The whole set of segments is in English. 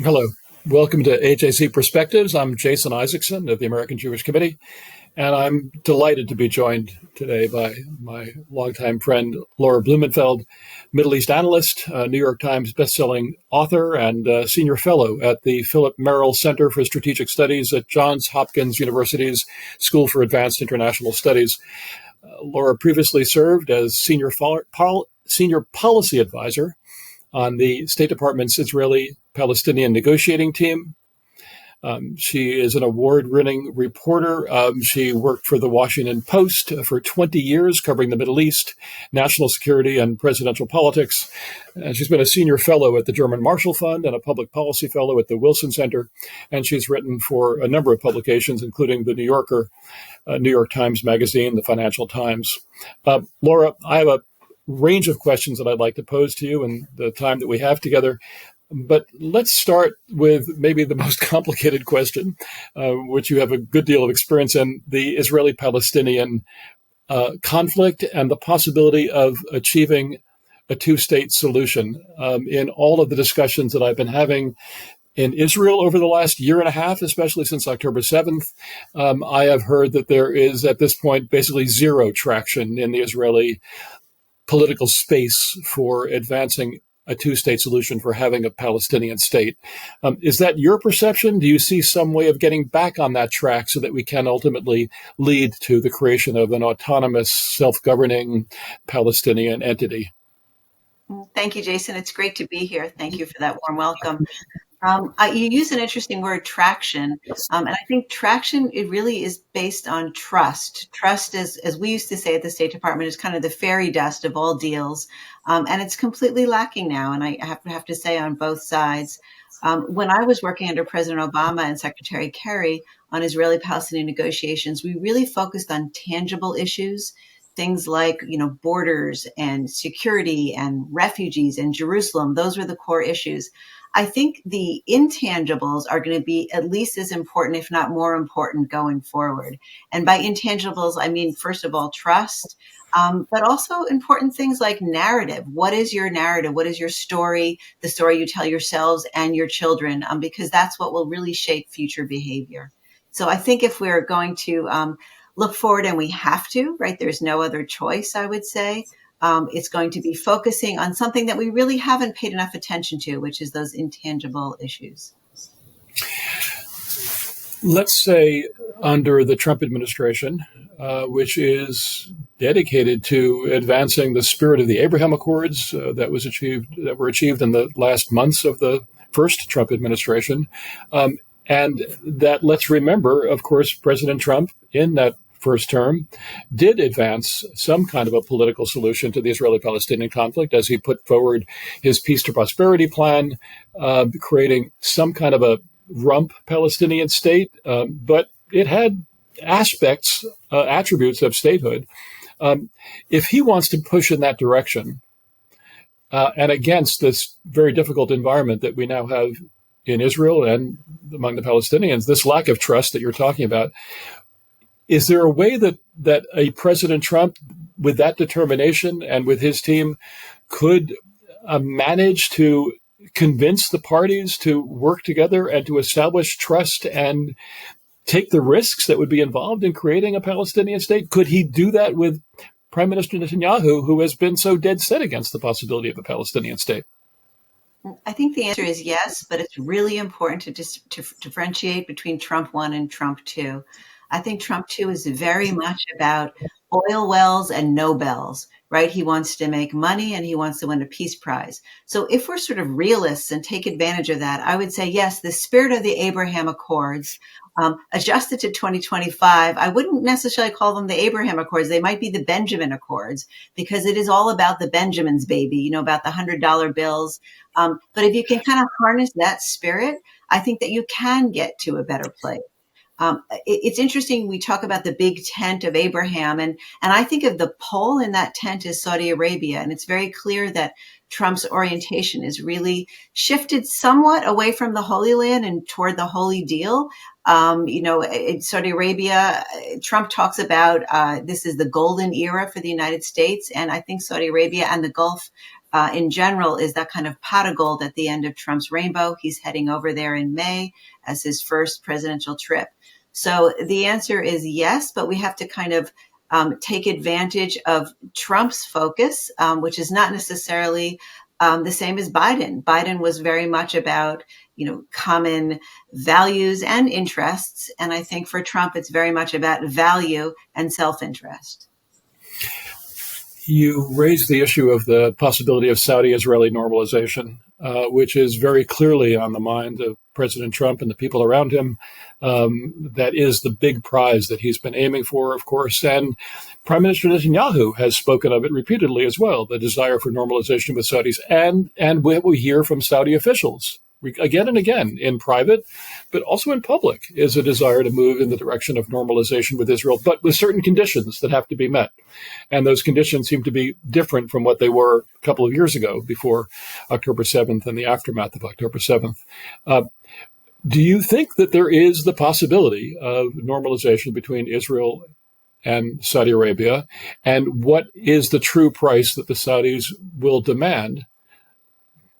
Hello. Welcome to AJC Perspectives. I'm Jason Isaacson of the American Jewish Committee, and I'm delighted to be joined today by my longtime friend, Laura Blumenfeld, Middle East analyst, New York Times bestselling author, and senior fellow at the Philip Merrill Center for Strategic Studies at Johns Hopkins University's School for Advanced International Studies. Laura previously served as senior policy advisor on the State Department's Israeli-Palestinian negotiating team. She is an award-winning reporter. She worked for the Washington Post for 20 years, covering the Middle East, national security, and presidential politics. She's been a senior fellow at the German Marshall Fund and a public policy fellow at the Wilson Center. And she's written for a number of publications, including The New Yorker, New York Times Magazine, the Financial Times. Laura, I have a range of questions that I'd like to pose to you in the time that we have together. But let's start with maybe the most complicated question, which you have a good deal of experience in, the Israeli-Palestinian conflict and the possibility of achieving a two-state solution. In all of the discussions that I've been having in Israel over the last year and a half, especially since October 7th, I have heard that there is, at this point, basically zero traction in the Israeli political space for advancing a two-state solution, for having a Palestinian state. Is that your perception? Do you see some way of getting back on that track so that we can ultimately lead to the creation of an autonomous, self-governing Palestinian entity? Thank you, Jason. It's great to be here. Thank you for that warm welcome. You use an interesting word, traction. And I think traction, it really is based on trust. Trust, as we used to say at the State Department, is kind of the fairy dust of all deals. And it's completely lacking now. And I have to say on both sides. When I was working under President Obama and Secretary Kerry on Israeli-Palestinian negotiations, we really focused on tangible issues, things like, borders and security and refugees and Jerusalem. Those were the core issues. I think the intangibles are going to be at least as important, if not more important, going forward. And by intangibles, I mean, first of all, trust, but also important things like narrative. What is your narrative? What is your story, the story you tell yourselves and your children? Because that's what will really shape future behavior. So I think if we're going to look forward, and we have to, right? There's no other choice, I would say. It's going to be focusing on something that we really haven't paid enough attention to, which is those intangible issues. Let's say under the Trump administration, which is dedicated to advancing the spirit of the Abraham Accords that were achieved in the last months of the first Trump administration. And that, let's remember, of course, President Trump in that first term did advance some kind of a political solution to the Israeli-Palestinian conflict as he put forward his Peace to Prosperity plan, creating some kind of a rump Palestinian state, but it had attributes of statehood. If he wants to push in that direction, and against this very difficult environment that we now have in Israel and among the Palestinians, this lack of trust that you're talking about, is there a way that a President Trump, with that determination and with his team, could manage to convince the parties to work together and to establish trust and take the risks that would be involved in creating a Palestinian state? Could he do that with Prime Minister Netanyahu, who has been so dead set against the possibility of a Palestinian state? I think the answer is yes, but it's really important to differentiate between Trump 1 and Trump 2. I think Trump 2 is very much about oil wells and Nobels, right? He wants to make money and he wants to win a peace prize. So if we're sort of realists and take advantage of that, I would say, yes, the spirit of the Abraham Accords, adjusted to 2025, I wouldn't necessarily call them the Abraham Accords. They might be the Benjamin Accords, because it is all about the Benjamins, baby, about the $100 bills. But if you can kind of harness that spirit, I think that you can get to a better place. It's interesting. We talk about the big tent of Abraham, and I think of the pole in that tent is Saudi Arabia. And it's very clear that Trump's orientation is really shifted somewhat away from the Holy Land and toward the Holy Deal. In Saudi Arabia, Trump talks about this is the golden era for the United States. And I think Saudi Arabia and the Gulf in general is that kind of pot of gold at the end of Trump's rainbow. He's heading over there in May as his first presidential trip. So the answer is yes, but we have to kind of take advantage of Trump's focus, which is not necessarily the same as Biden. Biden was very much about, common values and interests. And I think for Trump, it's very much about value and self-interest. You raised the issue of the possibility of Saudi-Israeli normalization, which is very clearly on the mind of President Trump and the people around him. That is the big prize that he's been aiming for, of course. And Prime Minister Netanyahu has spoken of it repeatedly as well, the desire for normalization with Saudis. And what we hear from Saudi officials again and again in private, but also in public, is a desire to move in the direction of normalization with Israel, but with certain conditions that have to be met. And those conditions seem to be different from what they were a couple of years ago, before October 7th and the aftermath of October 7th. Do you think that there is the possibility of normalization between Israel and Saudi Arabia? And what is the true price that the Saudis will demand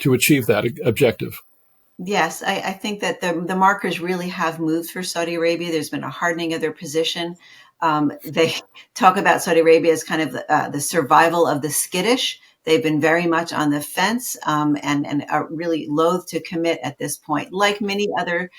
to achieve that objective? Yes, I think that the markers really have moved for Saudi Arabia. There's been a hardening of their position. They talk about Saudi Arabia as kind of the survival of the skittish. They've been very much on the fence and are really loath to commit at this point. Like many other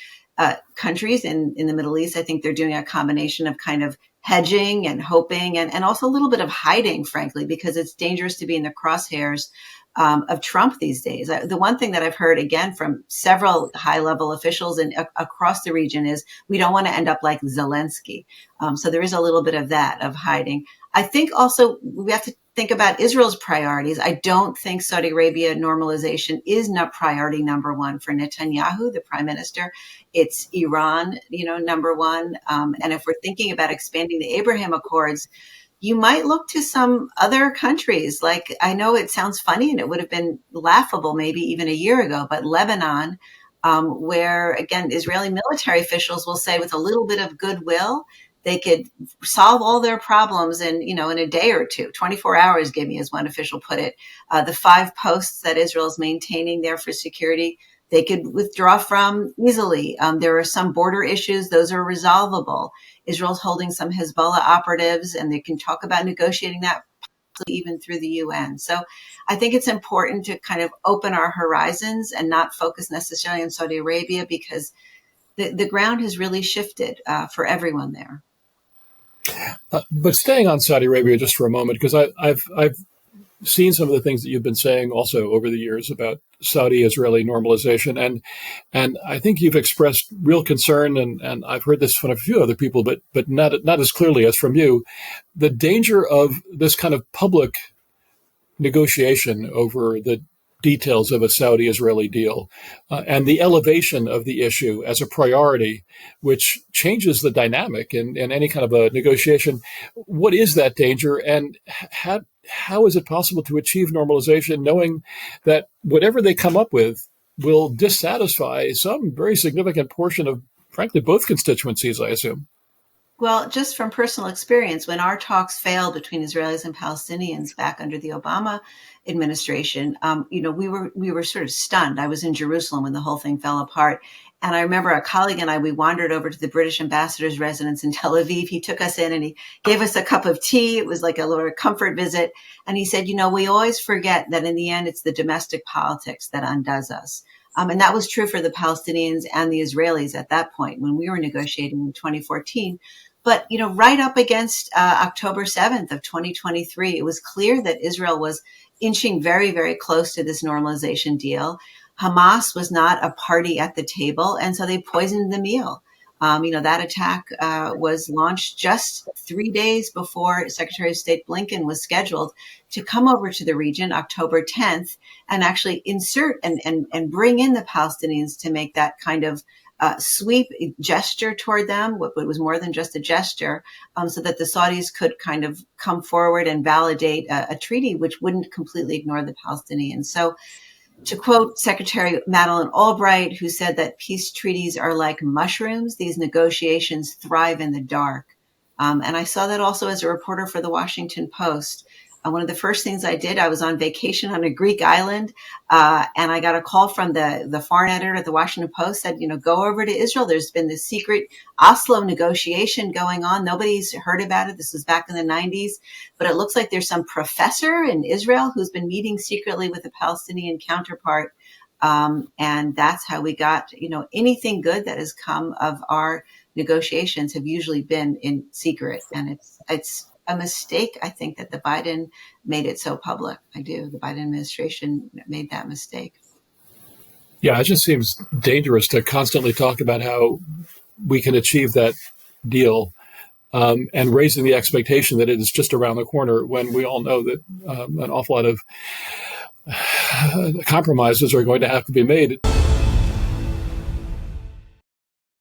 countries in the Middle East, I think they're doing a combination of kind of hedging and hoping and also a little bit of hiding, frankly, because it's dangerous to be in the crosshairs of Trump these days. The one thing that I've heard, again, from several high-level officials across the region is we don't want to end up like Zelensky. So there is a little bit of that, of hiding. I think also we have to think about Israel's priorities. I don't think Saudi Arabia normalization is not priority number one for Netanyahu, the prime minister. It's Iran, number one. And if we're thinking about expanding the Abraham Accords, you might look to some other countries. Like, I know it sounds funny and it would have been laughable maybe even a year ago, but Lebanon, where, again, Israeli military officials will say with a little bit of goodwill, they could solve all their problems in a day or two. 24 hours, give me, as one official put it. The 5 posts that Israel is maintaining there for security, they could withdraw from easily. There are some border issues. Those are resolvable. Israel's holding some Hezbollah operatives, and they can talk about negotiating that even through the UN. So I think it's important to kind of open our horizons and not focus necessarily on Saudi Arabia, because the ground has really shifted for everyone there. But staying on Saudi Arabia just for a moment, because I've seen some of the things that you've been saying also over the years about Saudi-Israeli normalization, and I think you've expressed real concern, and I've heard this from a few other people, but not as clearly as from you, the danger of this kind of public negotiation over the details of a Saudi-Israeli deal, and the elevation of the issue as a priority, which changes the dynamic in any kind of a negotiation. What is that danger, and how is it possible to achieve normalization, knowing that whatever they come up with will dissatisfy some very significant portion of, frankly, both constituencies, I assume? Well, just from personal experience, when our talks failed between Israelis and Palestinians back under the Obama administration, we were sort of stunned. I was in Jerusalem when the whole thing fell apart. And I remember a colleague and I, we wandered over to the British ambassador's residence in Tel Aviv. He took us in and he gave us a cup of tea. It was like a little comfort visit. And he said, we always forget that in the end, it's the domestic politics that undoes us. And that was true for the Palestinians and the Israelis at that point when we were negotiating in 2014. But, right up against October 7th of 2023, it was clear that Israel was inching very, very close to this normalization deal. Hamas was not a party at the table, and so they poisoned the meal. That attack was launched just 3 days before Secretary of State Blinken was scheduled to come over to the region October 10th and actually insert and bring in the Palestinians to make that kind of sweep gesture toward them, what was more than just a gesture, so that the Saudis could kind of come forward and validate a treaty which wouldn't completely ignore the Palestinians. So To quote Secretary Madeleine Albright, who said that peace treaties are like mushrooms, these negotiations thrive in the dark. And I saw that also as a reporter for the Washington Post. One of the first things I did, I was on vacation on a Greek island, and I got a call from the foreign editor at the Washington Post, said, go over to Israel. There's been this secret Oslo negotiation going on. Nobody's heard about it. This was back in the 90s, but it looks like there's some professor in Israel who's been meeting secretly with a Palestinian counterpart. And that's how we got, anything good that has come of our negotiations have usually been in secret. And it's a mistake, I think, that the Biden made it so public. I do. The Biden administration made that mistake. Yeah, it just seems dangerous to constantly talk about how we can achieve that deal and raising the expectation that it is just around the corner when we all know that an awful lot of compromises are going to have to be made.